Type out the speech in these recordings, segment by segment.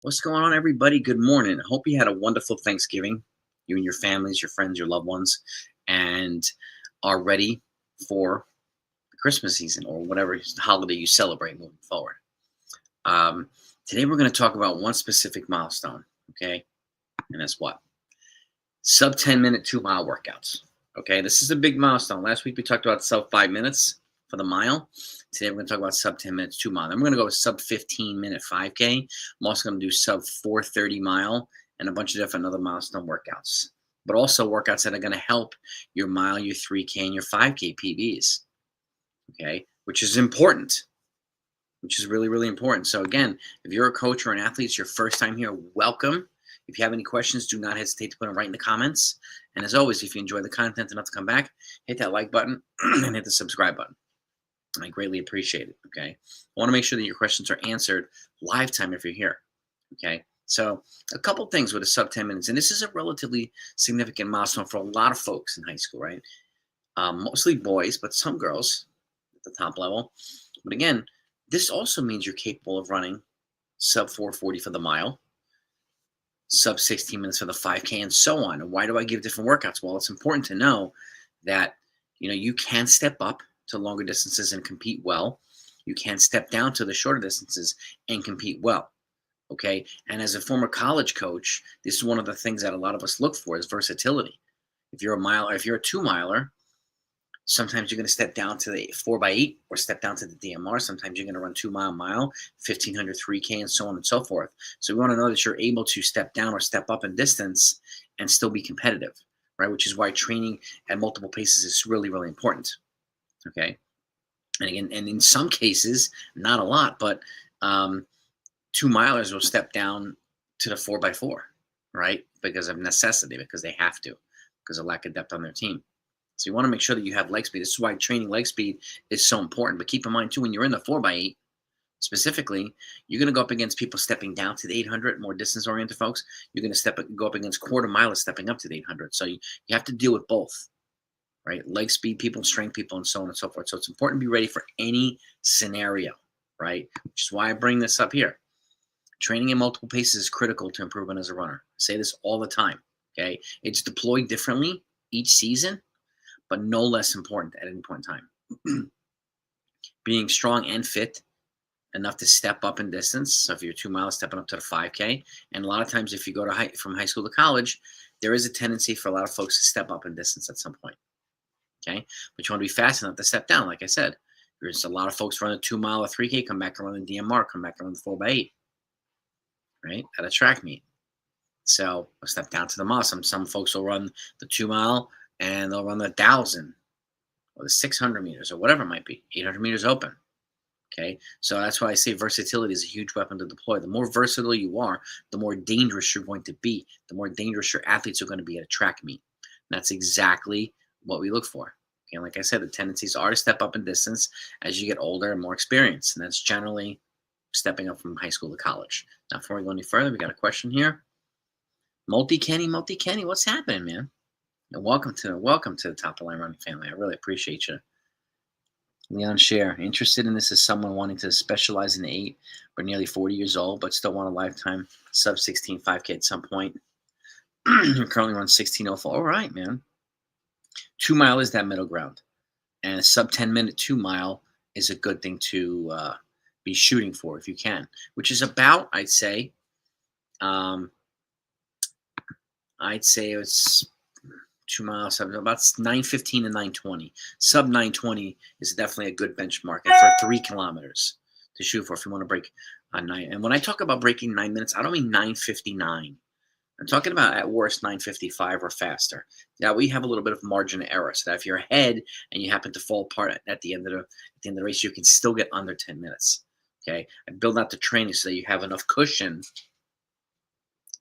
What's going on, everybody? Good morning. I hope you had a wonderful Thanksgiving, you and your families, your friends, your loved ones, and are ready for the Christmas season or whatever holiday you celebrate moving forward. Um, Today, we're going to talk about one specific milestone, okay? And that's what? Sub 10-minute 2-mile workouts. Okay, this is a big milestone. Last week, we talked about sub 5 minutes for the mile. Today, we're going to talk about sub 10 minutes 2 mile. Then we're going to go with sub 15-minute 5K. I'm also going to do sub 4:30 mile and a bunch of different other milestone workouts, but also workouts that are going to help your mile, your 3K, and your 5K PBs. Okay, which is important, which is really, really important. So again, if you're a coach or an athlete, it's your first time here, welcome. If you have any questions, do not hesitate to put them right in the comments. And as always, if you enjoy the content enough to come back, hit that like button and hit the subscribe button. I greatly appreciate it, okay? I want to make sure that your questions are answered live time if you're here, okay? So a couple things with a sub 10 minutes, and this is a relatively significant milestone for a lot of folks in high school, right? Mostly boys, but some girls at the top level. But again, this also means you're capable of running sub 4:40 for the mile, sub 16 minutes for the 5K, and so on. And why do I give different workouts? Well, it's important to know that, you can step up to longer distances and compete well. You can step down to the shorter distances and compete well. Okay. And as a former college coach, this is one of the things that a lot of us look for is versatility. If you're a miler, if you're a 2-miler, sometimes you're going to step down to the 4x8 or step down to the DMR. Sometimes you're going to run 2-mile, 1500 3K, and so on and so forth. So we want to know that you're able to step down or step up in distance and still be competitive, right? Which is why training at multiple paces is really, really important. Okay. And again, and in some cases, not a lot, but 2-milers will step down to the 4x4, right? Because of necessity, because they have to, because of lack of depth on their team. So you want to make sure that you have leg speed. This is why training leg speed is so important. But keep in mind, too, when you're in the 4x8, specifically, you're going to go up against people stepping down to the 800, more distance-oriented folks. You're going to go up against quarter-milers stepping up to the 800. So you have to deal with both. Right? Leg speed people, strength people, and so on and so forth. So it's important to be ready for any scenario, right? Which is why I bring this up here. Training in multiple paces is critical to improvement as a runner. I say this all the time, okay? It's deployed differently each season, but no less important at any point in time. Being strong and fit enough to step up in distance. So if you're 2 miles, stepping up to the 5K. And a lot of times if you go to from high school to college, there is a tendency for a lot of folks to step up in distance at some point. Okay, but you want to be fast enough to step down. Like I said, there's a lot of folks running 2-mile or 3K, come back and run the DMR, come back and run the 4x8, right? At a track meet. So I'll step down to the mile. Some folks will run the 2-mile and they'll run the 1,000 or the 600 meters or whatever it might be. 800 meters open. Okay, so that's why I say versatility is a huge weapon to deploy. The more versatile you are, the more dangerous you're going to be. The more dangerous your athletes are going to be at a track meet. And that's exactly what we look for. Okay, like I said, the tendencies are to step up in distance as you get older and more experienced, and that's generally stepping up from high school to college. Now, before we go any further, we got a question here. Multi-Kenny, what's happening, man? And welcome to the Top of the Line Running family. I really appreciate you. Leon Share, interested in this as someone wanting to specialize in the 8, but nearly 40 years old, but still want a lifetime sub 16 5K at some point. Currently runs 16:04. All right, man. 2-mile is that middle ground, and a sub 10-minute 2-mile is a good thing to be shooting for if you can, which is about, I'd say it's 2 miles, about 9:15 and 9:20. Sub 9:20 is definitely a good benchmark, and for 3 kilometers to shoot for if you want to break a 9. And when I talk about breaking 9 minutes, I don't mean 9:59. I'm talking about at worst 9:55 or faster. Now we have a little bit of margin of error, so that if you're ahead and you happen to fall apart at the end of the race, you can still get under 10 minutes. Okay, I build out the training so that you have enough cushion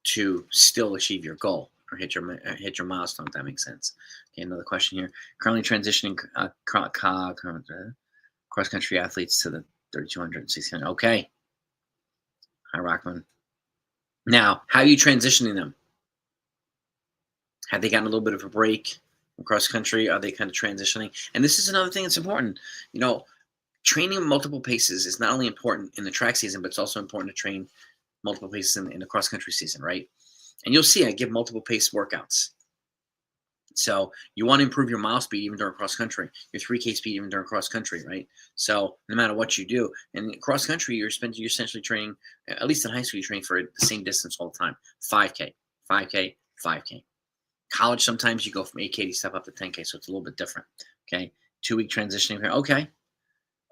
to still achieve your goal or hit your milestone. If that makes sense. Okay, another question here. Currently transitioning cross country athletes to the 3200 and 1600. Okay, hi Rockman. Now, how are you transitioning them? Have they gotten a little bit of a break from cross country? Are they kind of transitioning? And this is another thing that's important. You know, training multiple paces is not only important in the track season, but it's also important to train multiple paces in the cross country season, right? And you'll see I give multiple pace workouts. So you want to improve your mile speed even during cross country, your 3K speed even during cross country, right? So no matter what you do, and cross country, you're essentially training, at least in high school, you train for the same distance all the time: 5K, 5K, 5K. College, sometimes you go from 8K to step up to 10K, so it's a little bit different. Okay, 2-week transitioning here.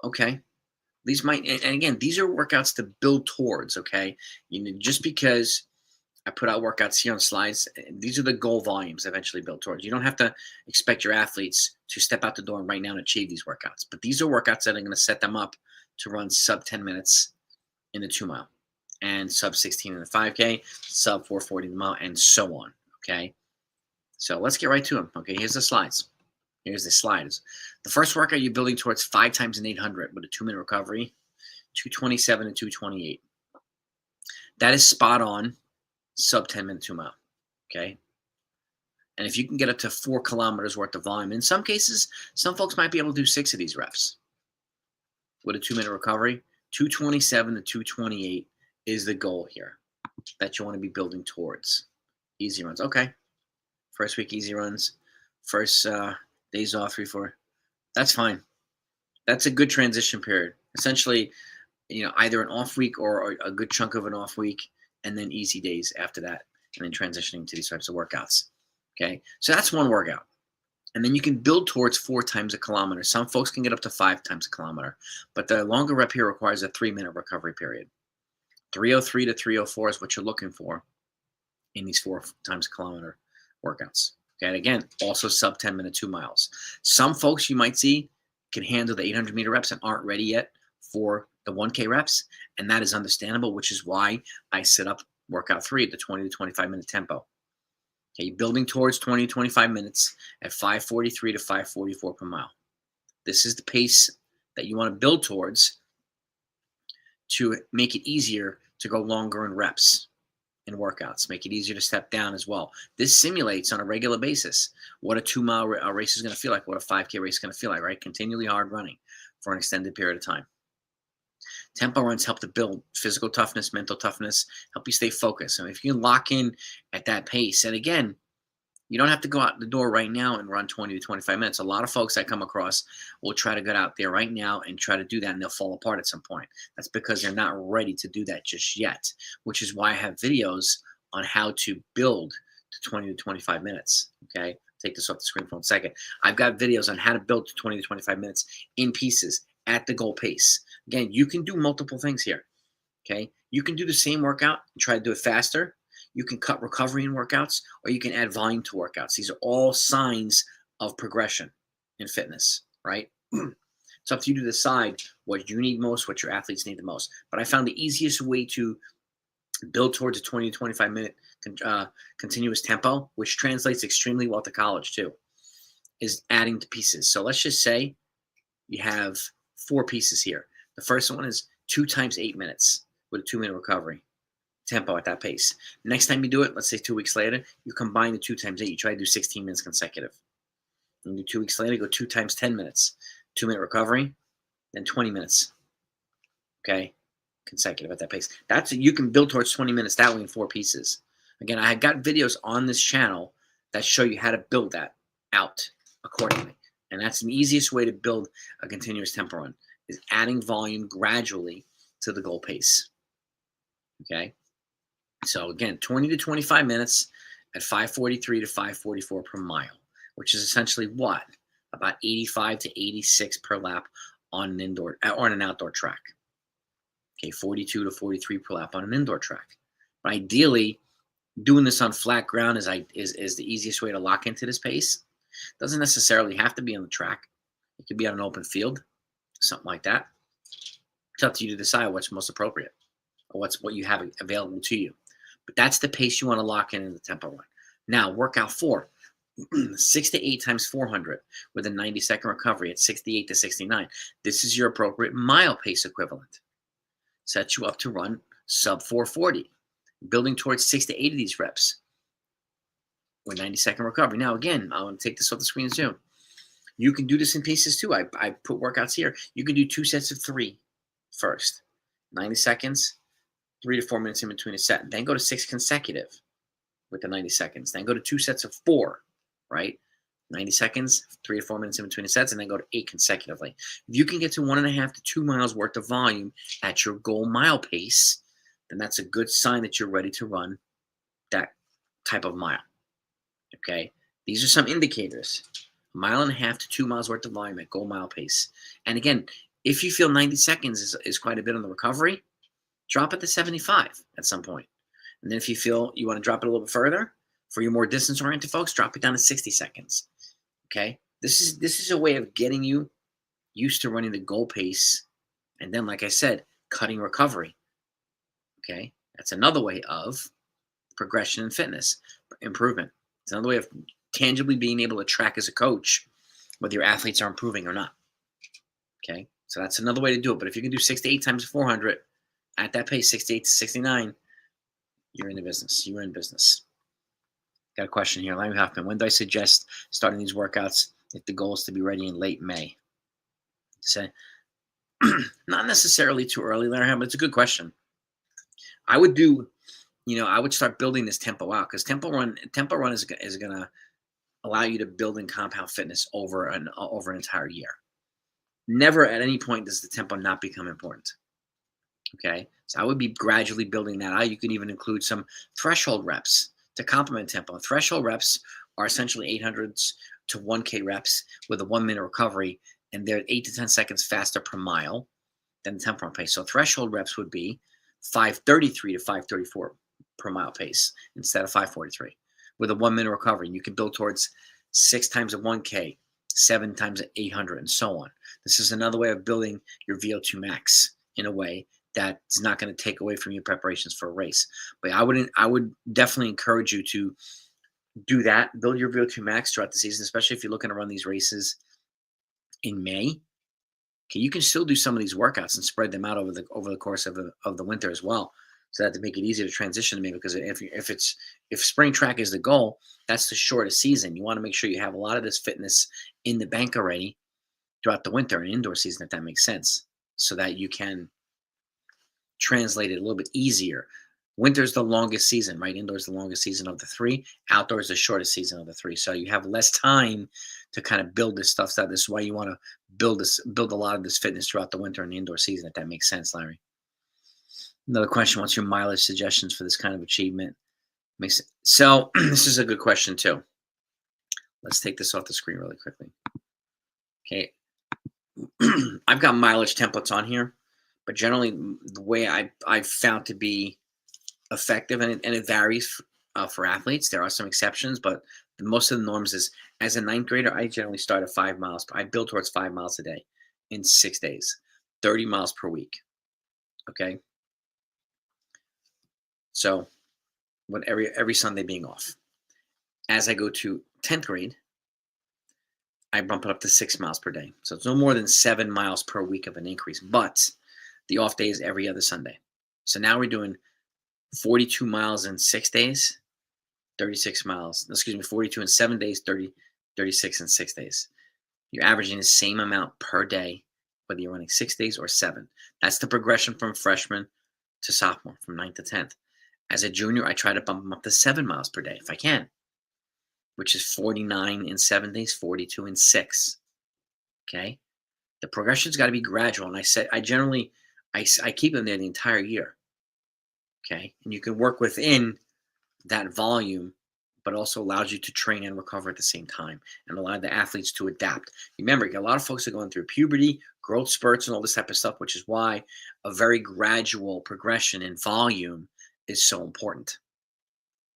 Okay. These might, and again, these are workouts to build towards. Okay, just because I put out workouts here on slides, these are the goal volumes eventually built towards. You don't have to expect your athletes to step out the door right now and achieve these workouts, but these are workouts that are going to set them up to run sub 10 minutes in the 2 mile and sub 16 in the 5K, sub 440 in the mile, and so on. Okay. So let's get right to them. Okay, here's the slides. Here's the slides. The first workout you're building towards 5 times an 800 with a 2-minute recovery, 227 and 228. That is spot on sub 10-minute 2 mile. Okay. And if you can get up to 4 kilometers worth of volume, in some cases, some folks might be able to do 6 of these reps with a 2-minute recovery. 227 to 228 is the goal here that you want to be building towards. Easy runs. Okay. First week, easy runs. First days off, 3, 4. That's fine. That's a good transition period. Essentially, either an off week or a good chunk of an off week, and then easy days after that, and then transitioning to these types of workouts. Okay, so that's one workout. And then you can build towards 4 times a kilometer. Some folks can get up to 5 times a kilometer, but the longer rep here requires a 3-minute recovery period. 303 to 304 is what you're looking for in these 4 times a kilometer workouts. Okay, and again, also sub 10-minute 2 miles. Some folks you might see can handle the 800 meter reps and aren't ready yet for the 1K reps, and that is understandable, which is why I set up workout 3 at the 20 to 25 minute tempo. Okay, building towards 20 to 25 minutes at 5:43 to 5:44 per mile. This is the pace that you want to build towards to make it easier to go longer in reps in workouts, make it easier to step down as well. This simulates on a regular basis what a 2 mile race is going to feel like, what a 5K race is going to feel like, right? Continually hard running for an extended period of time. Tempo runs help to build physical toughness, mental toughness, help you stay focused. So if you can lock in at that pace, and again, you don't have to go out the door right now and run 20 to 25 minutes. A lot of folks I come across will try to get out there right now and try to do that, and they'll fall apart at some point. That's because they're not ready to do that just yet, which is why I have videos on how to build to 20 to 25 minutes. Okay, take this off the screen for a second. I've got videos on how to build to 20 to 25 minutes in pieces at the goal pace. Again, you can do multiple things here. Okay, you can do the same workout and try to do it faster. You can cut recovery in workouts, or you can add volume to workouts. These are all signs of progression in fitness, right? It's up to you to decide what you need most, what your athletes need the most. But I found the easiest way to build towards a 20 to 25 minute continuous tempo, which translates extremely well to college too, is adding to pieces. So let's just say you have 4 pieces here. The first one is 2 times 8 minutes with a 2-minute recovery tempo at that pace. Next time you do it, let's say 2 weeks later, you combine the 2 times 8. You try to do 16 minutes consecutive. And do 2 weeks later, go 2 times 10 minutes, 2-minute recovery, then 20 minutes. Okay, consecutive at that pace. You can build towards 20 minutes that way in 4 pieces. Again, I got videos on this channel that show you how to build that out accordingly. And that's the easiest way to build a continuous tempo run, is adding volume gradually to the goal pace. Okay. So again, 20 to 25 minutes at 5:43 to 5:44 per mile, which is essentially what? About 85 to 86 per lap on an indoor or on an outdoor track. Okay, 42 to 43 per lap on an indoor track. But ideally, doing this on flat ground is the easiest way to lock into this pace. Doesn't necessarily have to be on the track. It could be on an open field, something like that. It's up to you to decide what's most appropriate or what you have available to you. But that's the pace you want to lock in the tempo run. Now, workout 4, 6 to 8 times 400 with a 90-second recovery at 68 to 69. This is your appropriate mile pace equivalent. Sets you up to run sub 440, building towards 6 to 8 of these reps with 90-second recovery. Now, again, I want to take this off the screen too. You can do this in pieces too. I put workouts here. You can do 2 sets of 3 first, 90 seconds, 3 to 4 minutes in between a set. Then go to 6 consecutive with the 90 seconds. Then go to 2 sets of 4, right? 90 seconds, 3 to 4 minutes in between the sets, and then go to 8 consecutively. If you can get to 1.5 to 2 miles worth of volume at your goal mile pace, then that's a good sign that you're ready to run that type of mile. Okay? These are some indicators. 1.5 to 2 miles worth of volume at goal mile pace. And again, if you feel 90 seconds is quite a bit on the recovery, drop it to 75 at some point. And then if you feel you want to drop it a little bit further, for your more distance-oriented folks, drop it down to 60 seconds. Okay? This is a way of getting you used to running the goal pace. And then, like I said, cutting recovery. Okay? That's another way of progression in fitness, improvement. It's another way of tangibly being able to track as a coach whether your athletes are improving or not. Okay? So that's another way to do it. But if you can do 6 to 8 times 400 at that pace, 68 to 69, you're in the business. You're in business. Got a question here. Larry Hoffman. When do I suggest starting these workouts if the goal is to be ready in late May? So, not necessarily too early, Larry Hoffman, but it's a good question. I would do, I would start building this tempo out because tempo run is going to allow you to build in compound fitness over an entire year. Never at any point does the tempo not become important. Okay, so I would be gradually building that out. You could even include some threshold reps to complement tempo. Threshold reps are essentially 800s to 1K reps with a 1-minute recovery, and they're 8 to 10 seconds faster per mile than the tempo run pace. So threshold reps would be 533 to 534 per mile pace instead of 543 with a 1-minute recovery. And you can build towards 6 times a 1K, 7 times a 800, and so on. This is another way of building your VO2 max in a way that's not going to take away from your preparations for a race. But I would definitely encourage you to do that, build your VO2 max throughout the season, especially if you're looking to run these races in May. Okay, you can still do some of these workouts and spread them out over the course of the winter as well, so that to make it easier to transition to May. Because if spring track is the goal, that's the shortest season. You want to make sure you have a lot of this fitness in the bank already throughout the winter and indoor season, if that makes sense, so that you can translate it a little bit easier. Winter's the longest season, right? Indoors the longest season of the 3. Outdoors the shortest season of the 3. So you have less time to kind of build this stuff out. This is why you want to build a lot of this fitness throughout the winter and the indoor season, if that makes sense, Larry. Another question: what's your mileage suggestions for this kind of achievement? So this is a good question too. Let's take this off the screen really quickly. Okay, I've got mileage templates on here. But generally, the way I've found to be effective, and it varies for athletes. There are some exceptions, but most of the norms is, as a 9th grader, I generally start at 5 miles. I build towards 5 miles a day in 6 days, 30 miles per week. Okay? So, with every Sunday being off. As I go to 10th grade, I bump it up to 6 miles per day. So it's no more than 7 miles per week of an increase. But the off day is every other Sunday. So now we're doing 42 miles in 6 days, 36 miles. 42 in 7 days, 36 in 6 days. You're averaging the same amount per day, whether you're running 6 days or 7. That's the progression from freshman to sophomore, from 9th to 10th. As a junior, I try to bump them up to 7 miles per day if I can, which is 49 in 7 days, 42 in 6. Okay? The progression's got to be gradual. And I keep them there the entire year. Okay? And you can work within that volume, but also allows you to train and recover at the same time and allow the athletes to adapt. Remember, a lot of folks are going through puberty, growth spurts, and all this type of stuff, which is why a very gradual progression in volume is so important.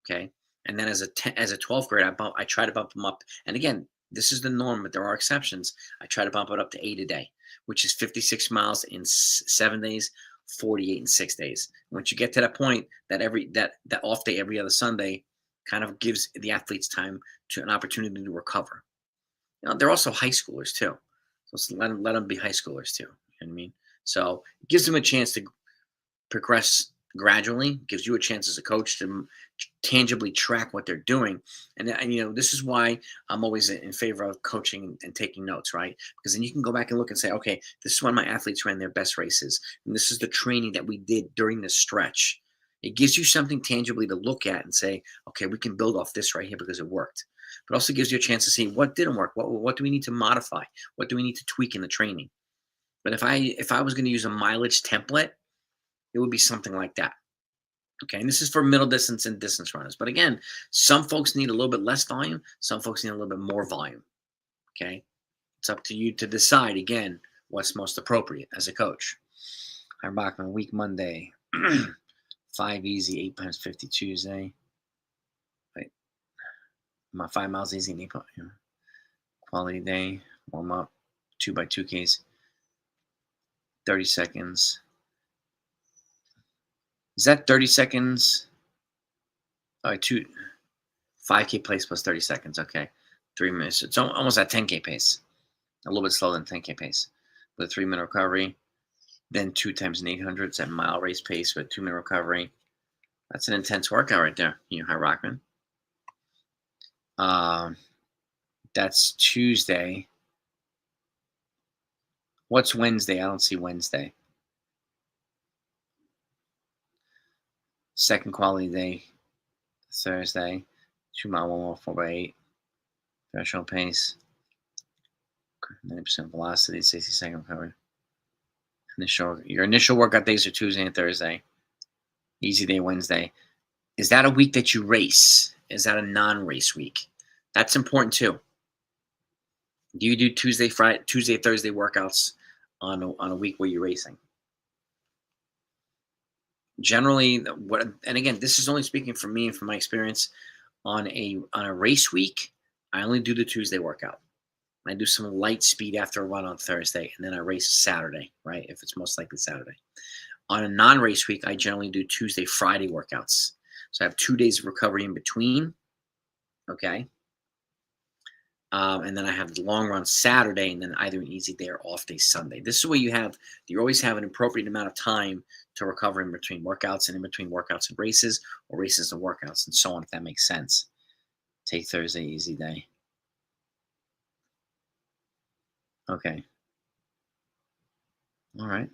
Okay? And then as a 12th grade, I try to bump them up. And again, this is the norm, but there are exceptions. I try to bump it up to 8 a day, which is 56 miles in 7 days, 48 in 6 days. Once you get to that point, that off day every other Sunday kind of gives the athletes time to an opportunity to recover. They're also high schoolers too, so let them be high schoolers too. You know what I mean? So it gives them a chance to progress gradually, gives you a chance as a coach to tangibly track what they're doing. And this is why I'm always in favor of coaching and taking notes, right? Because then you can go back and look and say, okay, this is when my athletes ran their best races, and this is the training that we did during this stretch. It gives you something tangibly to look at and say, okay, we can build off this right here because it worked. But also gives you a chance to see what didn't work. What do we need to modify? What do we need to tweak in the training? But if I was going to use a mileage template, it would be something like that. Okay, and this is for middle distance and distance runners. But again, some folks need a little bit less volume. Some folks need a little bit more volume. Okay, it's up to you to decide, again, what's most appropriate as a coach. I'm Bachman, week Monday. 5 easy, 8 times 50 Tuesday. Wait, my 5 miles easy and 8 quality day, warm up, 2x2Ks, 30 seconds. Is that 30 seconds? All right, 5K pace plus 30 seconds. Okay, 3 minutes. It's almost at 10K pace. A little bit slower than 10K pace. With a 3-minute recovery. Then 2 times an 800. It's at mile race pace with 2-minute recovery. That's an intense workout right there, High Rockman. That's Tuesday. What's Wednesday? I don't see Wednesday. Second quality day, Thursday. 2 mile, 1 mile, 4x8. Threshold pace. 90% velocity, 60-second recovery. Your initial workout days are Tuesday and Thursday. Easy day Wednesday. Is that a week that you race? Is that a non-race week? That's important too. Do you do Tuesday, Thursday workouts on a week where you're racing? Generally, and again, this is only speaking for me and from my experience. On a race week, I only do the Tuesday workout. I do some light speed after a run on Thursday, and then I race Saturday, right? If it's most likely Saturday. On a non-race week, I generally do Tuesday, Friday workouts. So I have 2 days of recovery in between, okay? And then I have the long run Saturday, and then either an easy day or off day Sunday. This is where you always have an appropriate amount of time to recover in between workouts and in between workouts and races, or races and workouts, and so on, if that makes sense. Take Thursday, easy day. Okay. All right.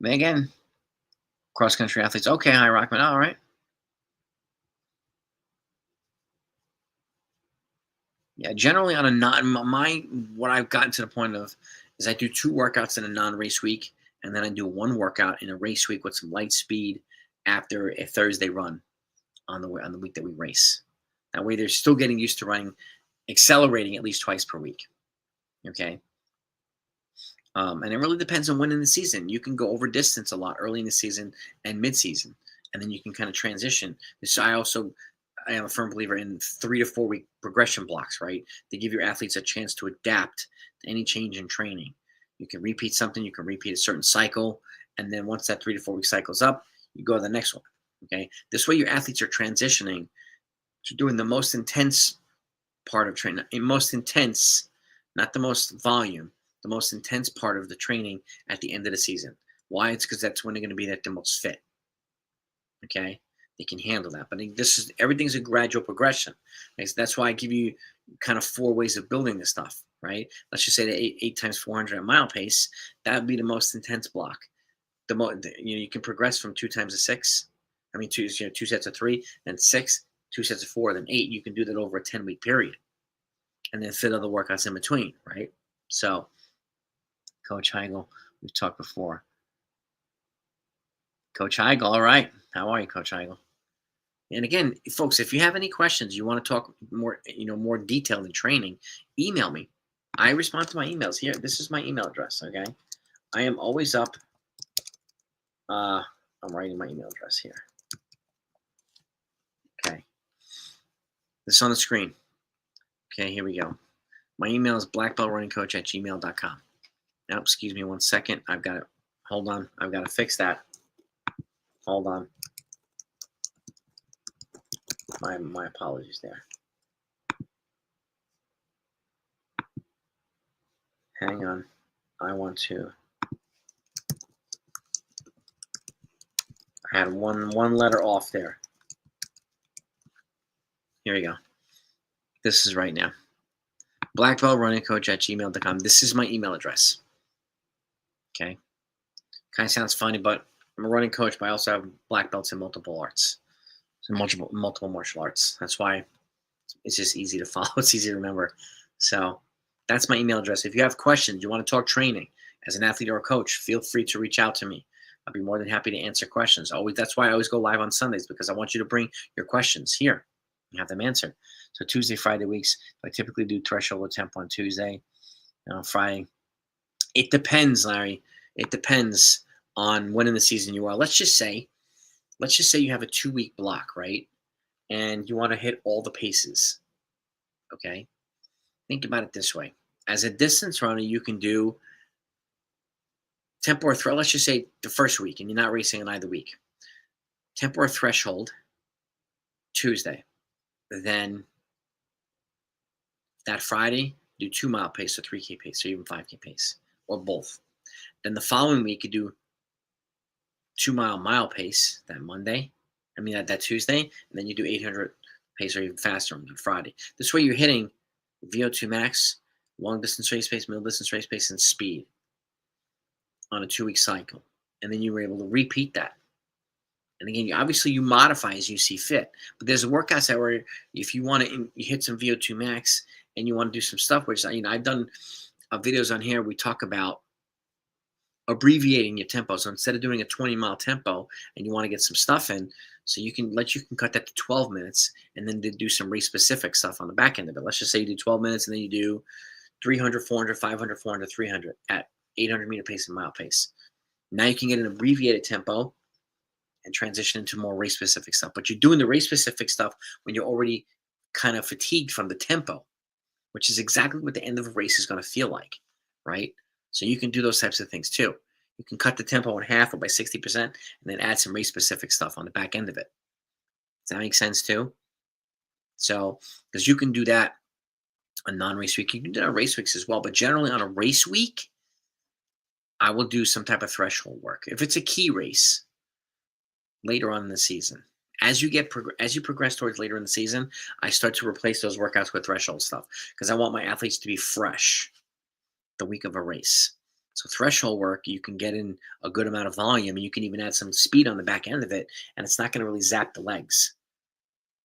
Again, cross-country athletes. Okay, High Rockman. All right. Yeah, generally on what I've gotten to the point of is I do 2 workouts in a non-race week, and then I do 1 workout in a race week with some light speed after a Thursday run on the week that we race. That way they're still getting used to accelerating at least twice per week. Okay. And it really depends on when in the season. You can go over distance a lot early in the season and mid-season, and then you can kind of transition. So I am a firm believer in 3 to 4 week progression blocks, right? They give your athletes a chance to adapt to any change in training. You can repeat something, you can repeat a certain cycle, and then once that 3 to 4 week cycle's up, you go to the next one. Okay. This way your athletes are transitioning to doing the most intense part of training. Most intense, not the most volume, the most intense part of the training at the end of the season. Why? It's because that's when they're going to be at the most fit. Okay. They can handle that. But everything's a gradual progression. Right? So that's why I give you kind of 4 ways of building this stuff, right? Let's just say the 8 times 400 at mile pace, that would be the most intense block. You can progress from 2 times a 6. I mean, 2 sets of 3, then 6, 2 sets of 4, then 8. You can do that over a 10-week period, and then fit other workouts in between, right? So, Coach Heigl, we've talked before. Coach Heigl, all right. How are you, Coach Heigl? And again, folks, if you have any questions, you want to talk more detailed in training, email me. I respond to my emails here. This is my email address, okay? I am always up. I'm writing my email address here. Okay. This is on the screen. Okay, here we go. My email is blackbeltrunningcoach@gmail.com. Now, excuse me 1 second. I've got to hold on. I've got to fix that. Hold on. My apologies there. Hang on. I had one letter off there. Here we go. This is right now. blackbeltrunningcoach@gmail.com. This is my email address. Okay. Kind of sounds funny, but I'm a running coach, but I also have black belts in multiple arts. So multiple martial arts. That's why it's just easy to follow. It's easy to remember. So that's my email address. If you have questions, you want to talk training as an athlete or a coach, feel free to reach out to me. I'll be more than happy to answer questions. That's why I always go live on Sundays, because I want you to bring your questions here and have them answered. So Tuesday, Friday weeks, I typically do threshold or tempo on Tuesday. Friday. It depends, Larry. It depends on when in the season you are. Let's just say you have a 2-week block, right? And you want to hit all the paces. Okay? Think about it this way. As a distance runner, you can do tempo or threshold. Let's just say the first week, and you're not racing on either week. Tempo or threshold, Tuesday. Then that Friday, do 2-mile pace or 3K pace or even 5K pace or both. Then the following week, you do 2-mile pace that Monday. That Tuesday, and then you do 800 pace or even faster on that Friday. This way you're hitting VO2 max, long distance race pace, middle distance race pace, and speed on a 2-week cycle. And then you were able to repeat that. And again, obviously you modify as you see fit. But there's a workout set where if you want to hit some VO2 max and you want to do some stuff, which I've done videos on here. We talk about abbreviating your tempo. So instead of doing a 20-mile tempo and you want to get some stuff in, so you can cut that to 12 minutes and then do some race specific stuff on the back end of it. Let's just say you do 12 minutes and then you do 300, 400, 500, 400, 300 at 800 meter pace and mile pace. Now you can get an abbreviated tempo and transition into more race specific stuff. But you're doing the race specific stuff when you're already kind of fatigued from the tempo, which is exactly what the end of a race is going to feel like, right? So you can do those types of things too. You can cut the tempo in half or by 60% and then add some race-specific stuff on the back end of it. Does that make sense too? So, because you can do that on non-race week. You can do that on race weeks as well. But generally on a race week, I will do some type of threshold work. If it's a key race later on in the season, as you progress towards later in the season, I start to replace those workouts with threshold stuff because I want my athletes to be fresh the week of a race. So threshold work, you can get in a good amount of volume, and you can even add some speed on the back end of it, and it's not going to really zap the legs.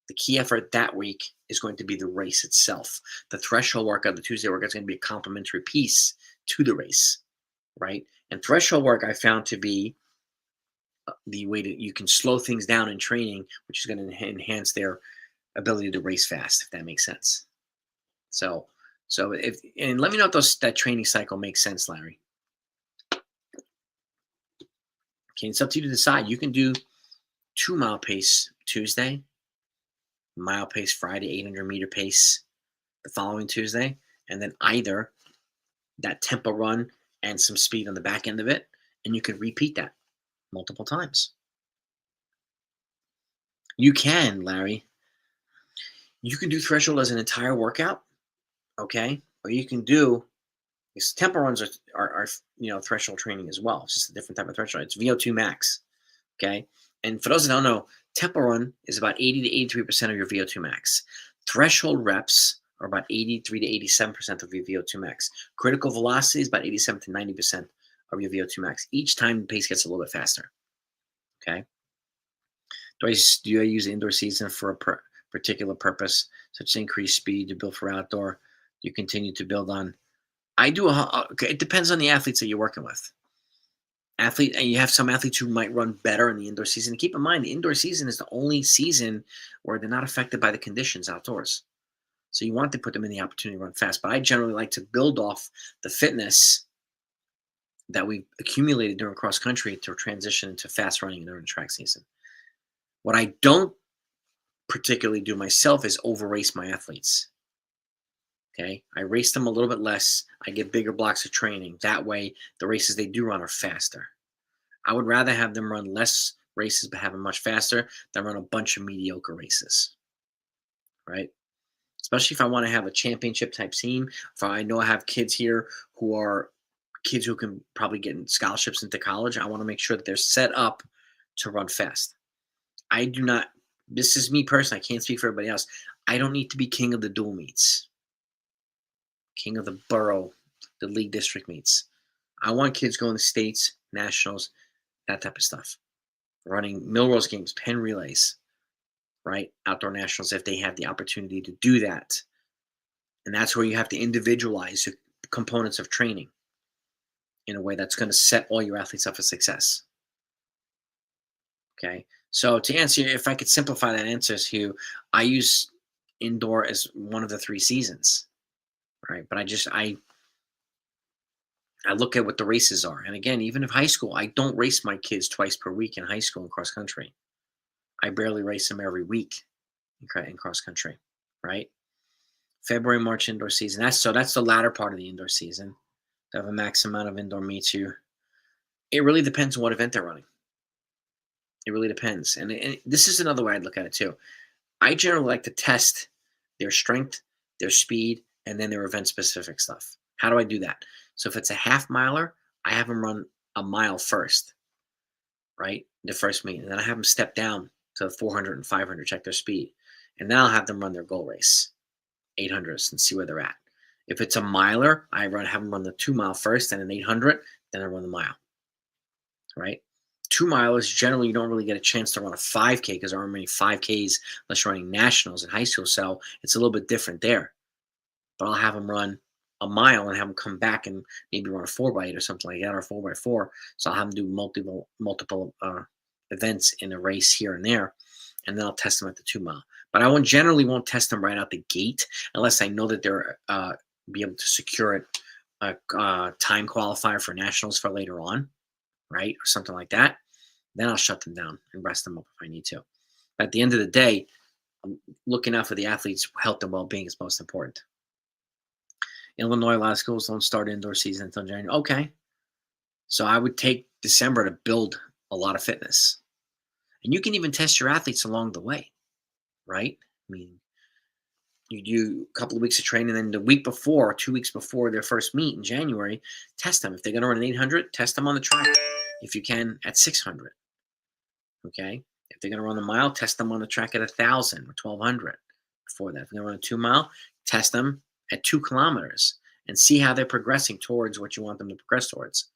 The key effort that week is going to be the race itself. The threshold workout, the Tuesday workout, is going to be a complementary piece to the race, right? And threshold work I found to be the way that you can slow things down in training, which is going to enhance their ability to race fast, if that makes sense. So and let me know if that training cycle makes sense, Larry. Okay, it's up to you to decide. You can do 2-mile pace Tuesday, mile pace Friday, 800 meter pace the following Tuesday, and then either that tempo run and some speed on the back end of it, and you could repeat that multiple times. You can, Larry. You can do threshold as an entire workout, okay? Or you can do tempo runs are threshold training as well. It's just a different type of threshold. It's VO2 max, okay? And for those that don't know, tempo run is about 80 to 83% of your VO2 max. Threshold reps are about 83 to 87% of your VO2 max. Critical velocity is about 87 to 90% of your VO2 max. Each time the pace gets a little bit faster, okay? Do I use the indoor season for a particular purpose, such as increased speed to build for outdoor? Do you continue to build on? I do. It depends on the athletes that you're working with. And you have some athletes who might run better in the indoor season. Keep in mind, the indoor season is the only season where they're not affected by the conditions outdoors. So you want to put them in the opportunity to run fast. But I generally like to build off the fitness that we've accumulated during cross country to transition into fast running during the track season. What I don't particularly do myself is over race my athletes. Okay. I race them a little bit less. I get bigger blocks of training. That way, the races they do run are faster. I would rather have them run less races but have them much faster than run a bunch of mediocre races. Right. Especially if I want to have a championship type team. If I know I have kids here who are kids who can probably get in scholarships into college, I want to make sure that they're set up to run fast. I do not, this is me personally, I can't speak for everybody else. I don't need to be king of the dual meets, king of the borough, the league district meets. I want kids going to states, nationals, that type of stuff. Running Millrose games, Penn relays, right? Outdoor nationals if they have the opportunity to do that. And that's where you have to individualize the components of training in a way that's going to set all your athletes up for success. Okay. So to answer, if I could simplify that answer to you, I use indoor as one of the 3 seasons, right? But I look at what the races are. And again, even if high school, I don't race my kids twice per week in high school and cross country. I barely race them every week in cross country, right? February, March indoor season. That's the latter part of the indoor season. They have a max amount of indoor meets here. It really depends on what event they're running. It really depends. And this is another way I'd look at it too. I generally like to test their strength, their speed, and then their event specific stuff. How do I do that? So if it's a half miler, I have them run a mile first, right? The first meet. And then I have them step down to 400 and 500, check their speed. And then I'll have them run their goal race, 800s, and see where they're at. If it's a miler, I have them run the 2 mile first and an 800, then I run the mile, right? 2 milers, generally, you don't really get a chance to run a 5K because there aren't many 5Ks unless you're running nationals in high school. So it's a little bit different there. But I'll have them run a mile and have them come back and maybe run a 4x8 or something like that, or 4x4. So I'll have them do multiple events in a race here and there, and then I'll test them at the 2 mile. But I generally won't test them right out the gate unless I know that they're be able to secure it a time qualifier for nationals for later on, right, or something like that. Then I'll shut them down and rest them up if I need to. But at the end of the day, looking out for the athletes' health and well-being is most important. Illinois, a lot of schools don't start indoor season until January. Okay. So I would take December to build a lot of fitness. And you can even test your athletes along the way, right? I mean, you do a couple of weeks of training, and then the week before, 2 weeks before their first meet in January, test them. If they're going to run an 800, test them on the track. If you can, at 600. Okay. If they're going to run the mile, test them on the track at 1,000 or 1,200 before that. If they're going to run a 2 mile, test them at 2 kilometers and see how they're progressing towards what you want them to progress towards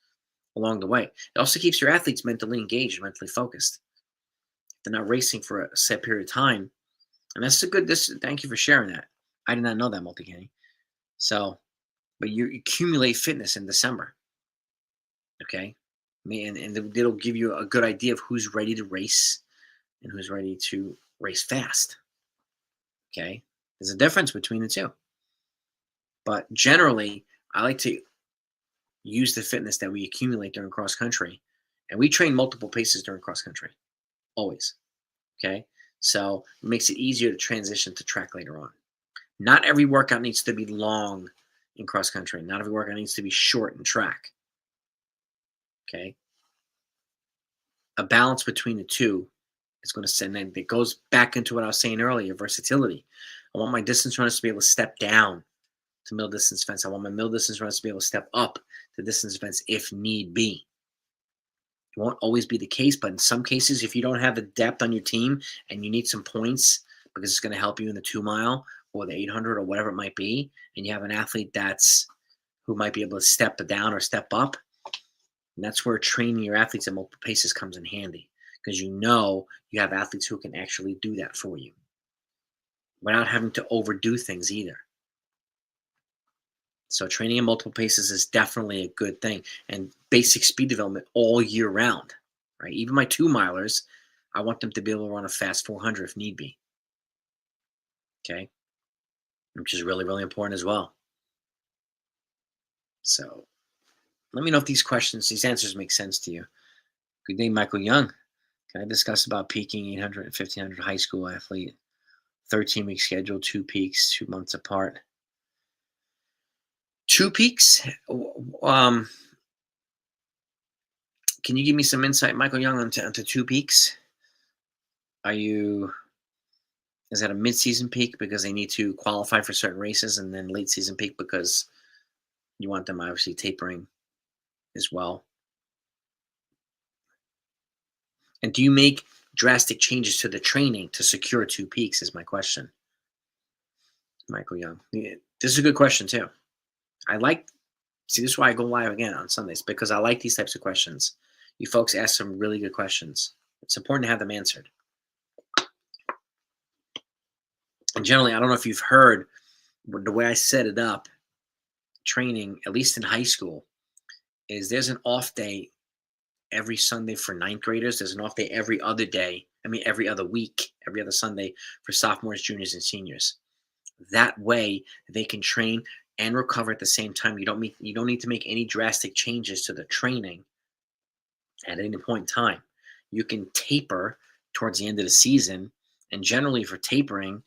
along the way. It also keeps your athletes mentally engaged, mentally focused. They're not racing for a set period of time. And that's thank you for sharing that. I did not know that, Multi-Kenny. So, but you accumulate fitness in December. Okay. And it'll give you a good idea of who's ready to race and who's ready to race fast. Okay. There's a difference between the two. But generally, I like to use the fitness that we accumulate during cross country. And we train multiple paces during cross country, always. Okay. So it makes it easier to transition to track later on. Not every workout needs to be long in cross country. Not every workout needs to be short in track. Okay. A balance between the two is going to send, and it goes back into what I was saying earlier, versatility. I want my distance runners to be able to step down to middle distance events. I want my middle distance runners to be able to step up to distance events if need be. It won't always be the case, but in some cases, if you don't have the depth on your team and you need some points because it's going to help you in the 2 mile or the 800 or whatever it might be, and you have an athlete who might be able to step down or step up, and that's where training your athletes at multiple paces comes in handy, because you have athletes who can actually do that for you without having to overdo things either. So training in multiple paces is definitely a good thing, and basic speed development all year round, right? Even my 2 milers, I want them to be able to run a fast 400 if need be. Okay. Which is really, really important as well. So let me know if these answers make sense to you. Good day, Michael Young. Can I discuss about peaking 800 and 1,500 high school athlete? 13-week schedule, 2 peaks, 2 months apart. Two peaks. Um, can you give me some insight, Michael Young, onto two peaks? Are you Is that a mid-season peak because they need to qualify for certain races, and then late season peak because you want them obviously tapering as well? And do you make drastic changes to the training to secure two peaks? Is my question, Michael Young. Yeah, this is a good question too. I like See, this is why I go live again on Sundays, because I like these types of questions. You folks ask some really good questions. It's important to have them answered. And generally, I don't know if you've heard the way I set it up, training, at least in high school, is there's an off day every Sunday for ninth graders. There's an off day every other day. I mean, every other week, every other Sunday for sophomores, juniors, and seniors. That way, they can train and recover at the same time. You don't need to make any drastic changes to the training at any point in time. You can taper towards the end of the season. And generally, for tapering,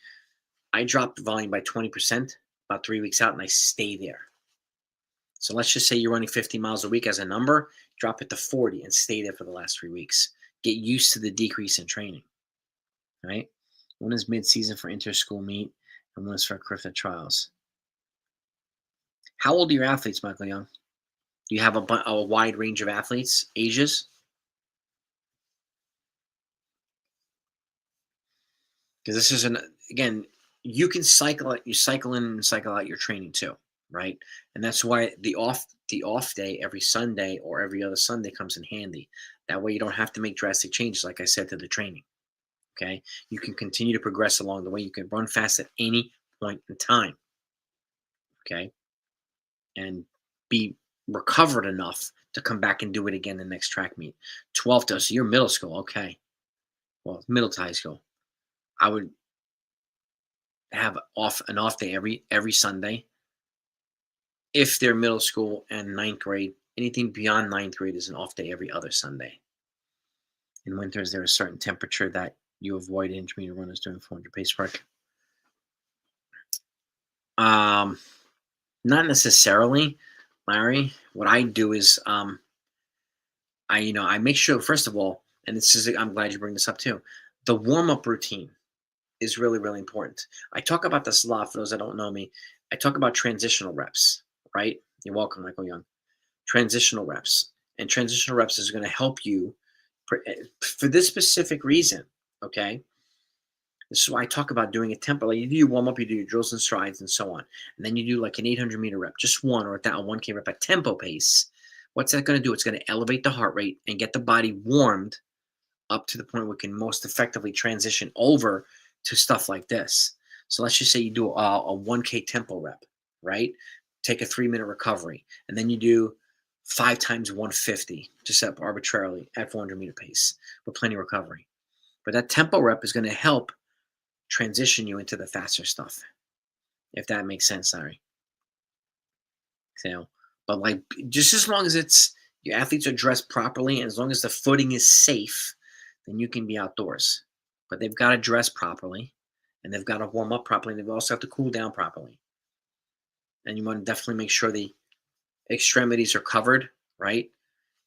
I drop the volume by 20% about 3 weeks out, and I stay there. So let's just say you're running 50 miles a week as a number, drop it to 40 and stay there for the last 3 weeks. Get used to the decrease in training, right? One is mid-season for inter-school meet, and one is for CRIFTA trials. How old are your athletes, Michael Young? Do you have a wide range of athletes, ages? Because this is again, you can you cycle in and cycle out your training too, right? And that's why the off day every Sunday or every other Sunday comes in handy. That way you don't have to make drastic changes, like I said, to the training. Okay. You can continue to progress along the way. You can run fast at any point in time. Okay. And be recovered enough to come back and do it again the next track meet. 12 to, so you're middle school. Okay. Well, middle to high school. I would have an off day every Sunday. If they're middle school and ninth grade, anything beyond ninth grade is an off day every other Sunday. In winter, is there a certain temperature that you avoid intermediate runners doing 400 pace park? Not necessarily, Larry. What I do is I make sure, first of all, and I'm glad you bring this up too. The warm up routine is really, really important. I talk about this a lot for those that don't know me. I talk about transitional reps, right? You're welcome, Michael Young. Transitional reps. And transitional reps is going to help you for this specific reason, okay? This is why I talk about doing a tempo. Like you do your warm up, you do your drills and strides and so on. And then you do like an 800-meter rep, just one, or a 1K rep at tempo pace. What's that going to do? It's going to elevate the heart rate and get the body warmed up to the point where it can most effectively transition over to stuff like this. So let's just say you do a 1K tempo rep, right? Take a 3-minute recovery, and then you do 5 times 150, just up arbitrarily at 400-meter pace with plenty of recovery. But that tempo rep is going to help transition you into the faster stuff, if that makes sense, Larry. So, but like, just as long as your athletes are dressed properly, and as long as the footing is safe, then you can be outdoors. But they've got to dress properly, and they've got to warm up properly, and they've also have to cool down properly. And you want to definitely make sure the extremities are covered, right?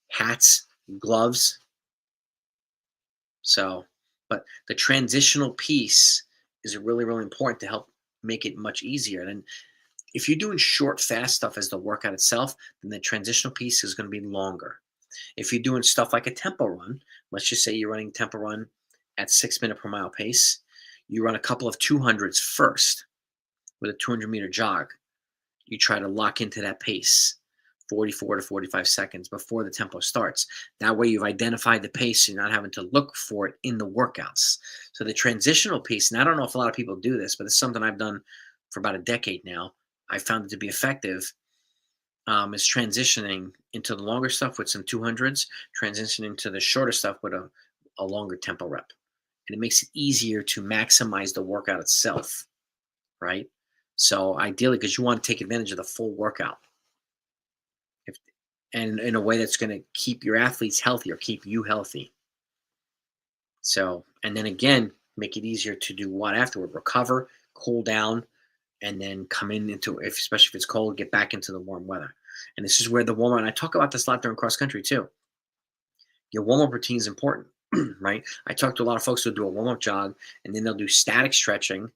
Hats, gloves. So, but the transitional piece is really, really important to help make it much easier. And if you're doing short, fast stuff as the workout itself, then the transitional piece is going to be longer. If you're doing stuff like a tempo run, let's just say you're running tempo run at 6 minute per mile pace, you run a couple of 200s first with a 200-meter jog. You try to lock into that pace, 44 to 45 seconds before the tempo starts. That way you've identified the pace, so you're not having to look for it in the workouts. So the transitional piece, and I don't know if a lot of people do this, but it's something I've done for about a decade now. I found it to be effective, is transitioning into the longer stuff with some 200s, transitioning to the shorter stuff with a longer tempo rep. And it makes it easier to maximize the workout itself, right? So ideally, because you want to take advantage of the full workout, and in a way that's going to keep your athletes healthy or keep you healthy. So, and then again, make it easier to do what afterward: recover, cool down, and then come in into, if especially if it's cold, get back into the warm weather. And this is where the warm up, and I talk about this a lot during cross country too. Your warm up routine is important, right? I talk to a lot of folks who do a warm up jog, and then they'll do static stretching,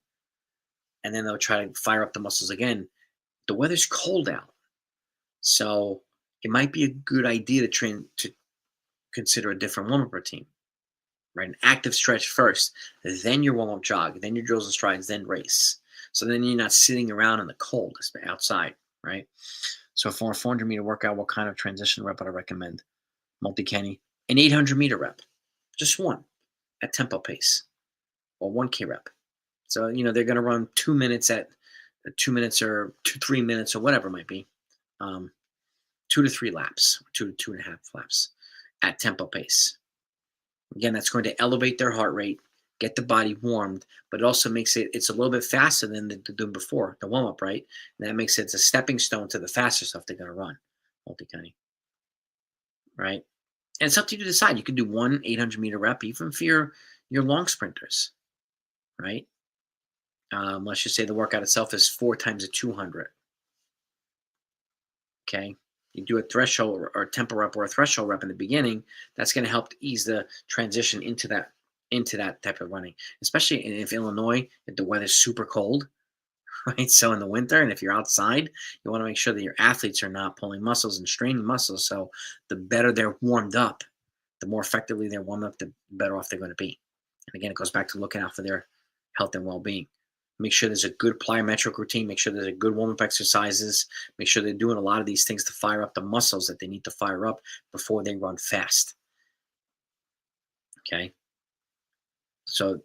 and then they'll try to fire up the muscles again. The weather's cold out, so it might be a good idea to train to consider a different warm up routine, right? An active stretch first, then your warm up jog, then your drills and strides, then race. So then you're not sitting around in the cold outside, right? So for a 400-meter workout, what kind of transition rep would I recommend? Multi-Kenny, an 800-meter rep, just one at tempo pace, or 1K rep. So, they're going to run 2 minutes at 2 minutes or 3 minutes or whatever it might be, 2 to 3 laps, 2 to 2.5 laps at tempo pace. Again, that's going to elevate their heart rate, get the body warmed, but it also makes it's a little bit faster than they're doing before, the warm-up, right? And that makes it's a stepping stone to the faster stuff they're going to run, multi-Kenny, right? And it's up to you to decide. You could do one 800-meter rep, even for your long sprinters, right? Let's just say the workout itself is 4 times a 200. Okay, you do a threshold or tempo rep or a threshold rep in the beginning. That's going to help ease the transition into that type of running, especially if Illinois, if the weather's super cold, right? So in the winter, and if you're outside, you want to make sure that your athletes are not pulling muscles and straining muscles. So the better they're warmed up, the more effectively they're warmed up, the better off they're going to be. And again, it goes back to looking out for their health and well-being. Make sure there's a good plyometric routine. Make sure there's a good warm-up exercises. Make sure they're doing a lot of these things to fire up the muscles that they need to fire up before they run fast. Okay? So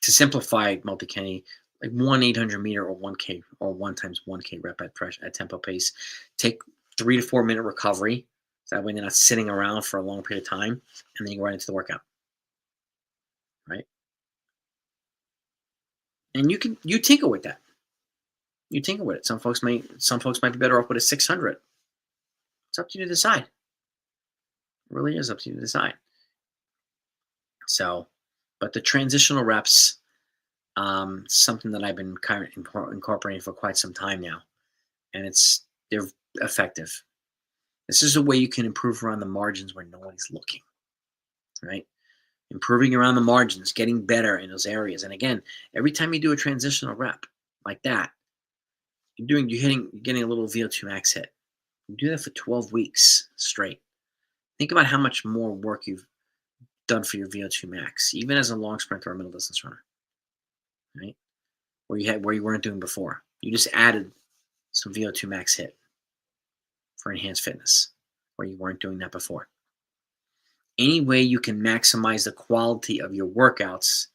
to simplify, multi-Kenny, like one 800-meter or 1K or 1 times 1K rep at tempo pace. Take 3 to 4 minute recovery. So that way they're not sitting around for a long period of time, and then you go right into the workout. Right? And you tinker with that. You tinker with it. Some folks might be better off with a 600. It's up to you to decide. It really is up to you to decide. So, but the transitional reps, something that I've been kind of incorporating for quite some time now, and they're effective. This is a way you can improve around the margins where nobody's looking, right? Improving around the margins, getting better in those areas. And again, every time you do a transitional rep like that, you're getting a little VO2 max hit. You do that for 12 weeks straight. Think about how much more work you've done for your VO2 max, even as a long sprinter or middle distance runner, right? Where you weren't doing before. You just added some VO2 max hit for enhanced fitness, where you weren't doing that before. Any way you can maximize the quality of your workouts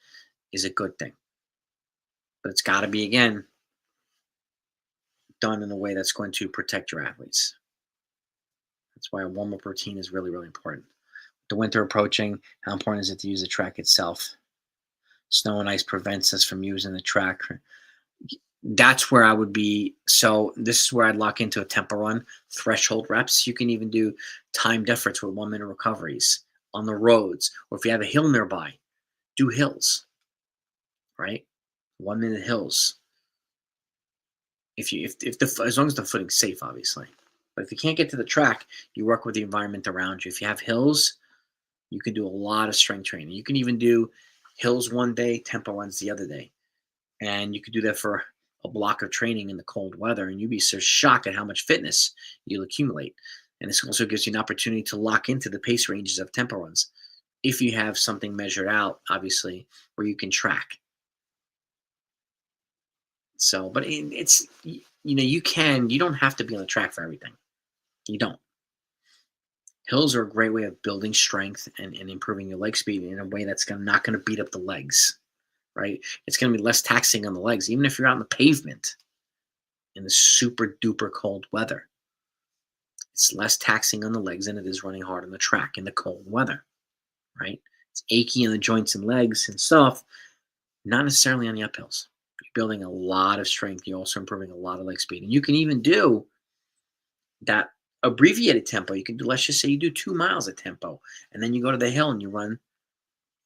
is a good thing. But it's got to be, again, done in a way that's going to protect your athletes. That's why a warm-up routine is really, really important. The winter approaching, how important is it to use the track itself? Snow and ice prevents us from using the track. That's where I would be. So this is where I'd lock into a tempo run, threshold reps. You can even do timed efforts with 1 minute recoveries on the roads, or if you have a hill nearby, do hills, right? 1 minute hills. As long as the footing's safe, obviously. But if you can't get to the track, you work with the environment around you. If you have hills, you can do a lot of strength training. You can even do hills one day, tempo runs the other day. And you could do that for a block of training in the cold weather, and you'd be so shocked at how much fitness you'll accumulate. And this also gives you an opportunity to lock into the pace ranges of tempo runs if you have something measured out, obviously, where you can track. So, but it's, you don't have to be on the track for everything. You don't. Hills are a great way of building strength and improving your leg speed in a way that's not going to beat up the legs, right? It's going to be less taxing on the legs, even if you're out on the pavement in the super duper cold weather. It's less taxing on the legs than it is running hard on the track in the cold weather, right? It's achy in the joints and legs and stuff, not necessarily on the uphills. You're building a lot of strength. You're also improving a lot of leg speed. And you can even do that abbreviated tempo. You can do, let's just say you do 2 miles at tempo, and then you go to the hill and you run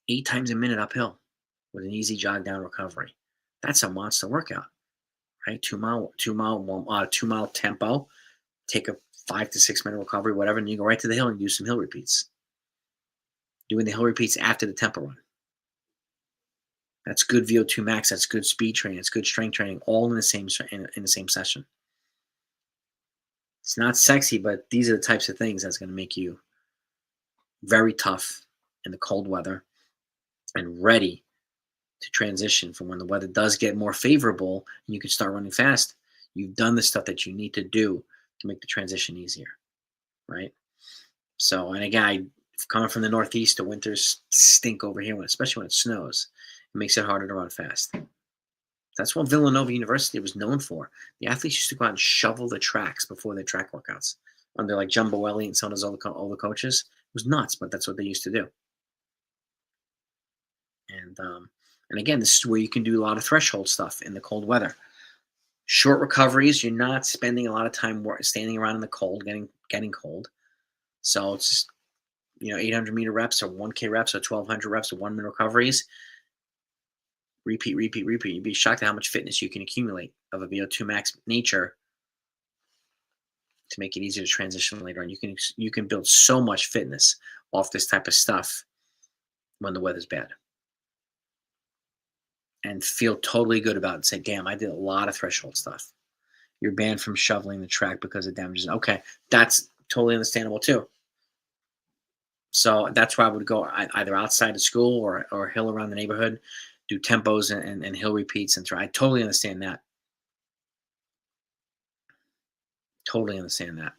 8 times a minute uphill with an easy jog down recovery. That's a monster workout, right? 2 mile tempo. Take a 5 to 6 minute recovery, whatever, and you go right to the hill and do some hill repeats. Doing the hill repeats after the tempo run. That's good VO2 max. That's good speed training. It's good strength training, all in the same in the same session. It's not sexy, but these are the types of things that's going to make you very tough in the cold weather and ready to transition from when the weather does get more favorable and you can start running fast. You've done the stuff that you need to do to make the transition easier, right? So, and again, coming from the Northeast, the winters stink over here, especially when it snows. It makes it harder to run fast. That's what Villanova University was known for. The athletes used to go out and shovel the tracks before their track workouts under like Jumbo Elliott and some of those all the coaches. It was nuts, but that's what they used to do. And again, this is where you can do a lot of threshold stuff in the cold weather. Short recoveries. You're not spending a lot of time standing around in the cold, getting cold. So it's just, 800-meter reps or 1K reps or 1,200 reps or 1-minute recoveries. Repeat. You'd be shocked at how much fitness you can accumulate of a VO2 max nature to make it easier to transition later on. You can build so much fitness off this type of stuff when the weather's bad. And feel totally good about it and say, damn, I did a lot of threshold stuff. You're banned from shoveling the track because it damages. Okay, that's totally understandable too. So that's why I would go either outside of school or hill around the neighborhood, do tempos and hill repeats and try. I totally understand that. Totally understand that.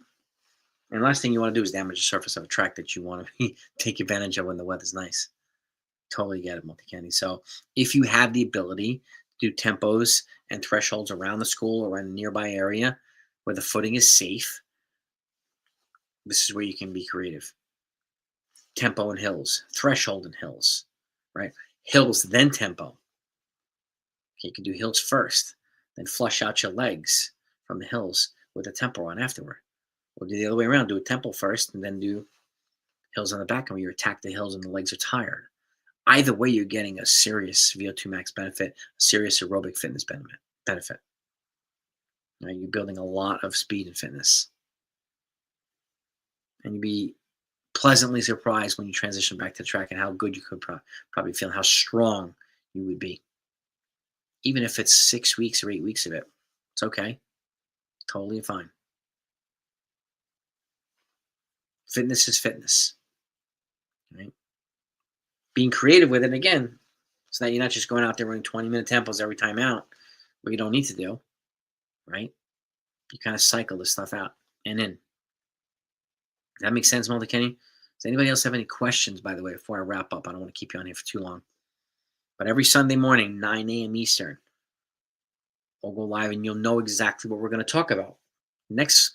And the last thing you want to do is damage the surface of a track that you want to take advantage of when the weather's nice. Totally get it, Multi-Candy. So if you have the ability to do tempos and thresholds around the school or in a nearby area where the footing is safe, this is where you can be creative. Tempo and hills, threshold and hills, right? Hills, then tempo. Okay, you can do hills first, then flush out your legs from the hills with a tempo on afterward. Or do the other way around, do a tempo first and then do hills on the back, and where you attack the hills and the legs are tired. Either way, you're getting a serious VO2 max benefit, a serious aerobic fitness benefit. Right? You're building a lot of speed and fitness. And you'd be pleasantly surprised when you transition back to track and how good you could probably feel, how strong you would be. Even if it's 6 weeks or 8 weeks of it, it's okay. Totally fine. Fitness is fitness. Right? Being creative with it, again, so that you're not just going out there running 20-minute tempos every time out, what you don't need to do, right? You kind of cycle this stuff out and in. That makes sense, Multi-Kenny? Does anybody else have any questions, by the way, before I wrap up? I don't want to keep you on here for too long. But every Sunday morning, 9 a.m. Eastern, we'll go live and you'll know exactly what we're going to talk about. Next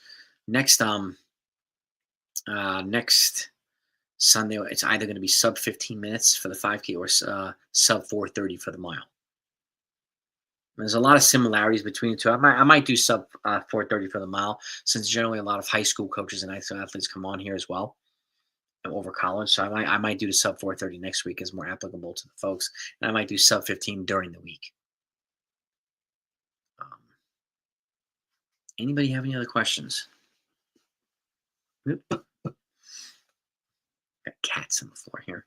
Sunday, it's either going to be sub 15 minutes for the 5K or sub 4:30 for the mile. There's a lot of similarities between the two. I might do sub 4:30 for the mile, since generally a lot of high school coaches and high school athletes come on here as well over college. So I might do the sub 4:30 next week as more applicable to the folks, and I might do sub 15 during the week. Anybody have any other questions? Got cats on the floor here.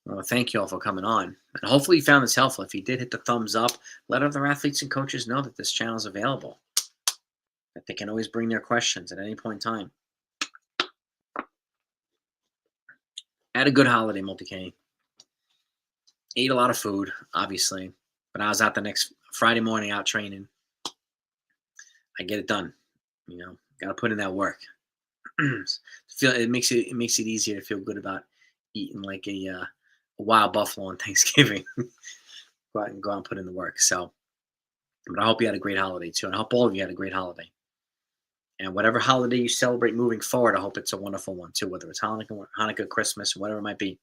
Well, thank you all for coming on. And hopefully you found this helpful. If you did, hit the thumbs up. Let other athletes and coaches know that this channel is available, that they can always bring their questions at any point in time. I had a good holiday, Multi-Kenny. Ate a lot of food, obviously. But I was out the next Friday morning out training. I get it done. Got to put in that work. It makes it easier to feel good about eating like a wild buffalo on Thanksgiving. go out and put in the work. So, but I hope you had a great holiday too, and I hope all of you had a great holiday. And whatever holiday you celebrate moving forward, I hope it's a wonderful one too. Whether it's Hanukkah, Christmas, or whatever it might be.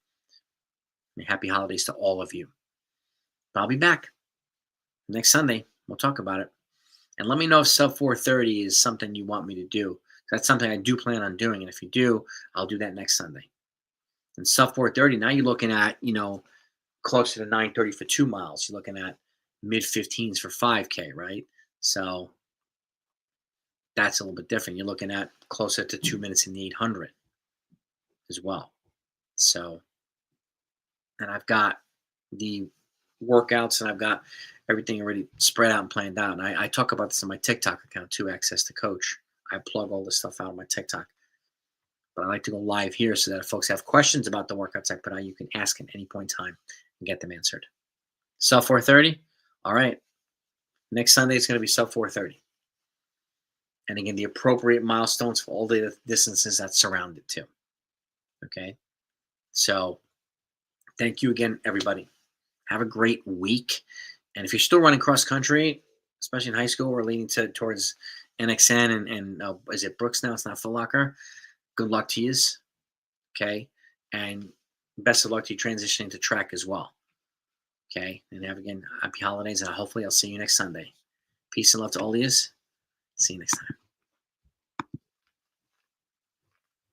And happy holidays to all of you. But I'll be back next Sunday. We'll talk about it. And let me know if sub 4:30 is something you want me to do. That's something I do plan on doing. And if you do, I'll do that next Sunday. And sub 4:30, now you're looking at, closer to 9:30 for 2 miles. You're looking at mid-15s for 5K, right? So that's a little bit different. You're looking at closer to 2 minutes in the 800 as well. So, and I've got the workouts and I've got everything already spread out and planned out. And I talk about this on my TikTok account too, Access to Coach. I plug all this stuff out on my TikTok. But I like to go live here so that if folks have questions about the workouts I put out, you can ask at any point in time and get them answered. Sub 430? All right. Next Sunday, it's going to be sub 430. And again, the appropriate milestones for all the distances that surround it too. Okay. So thank you again, everybody. Have a great week. And if you're still running cross country, especially in high school, we're leaning towards NXN and is it Brooks now? It's not Foot Locker. Good luck to you. Okay. And best of luck to you transitioning to track as well. Okay. And have again, happy holidays. And hopefully I'll see you next Sunday. Peace and love to all of you. See you next time.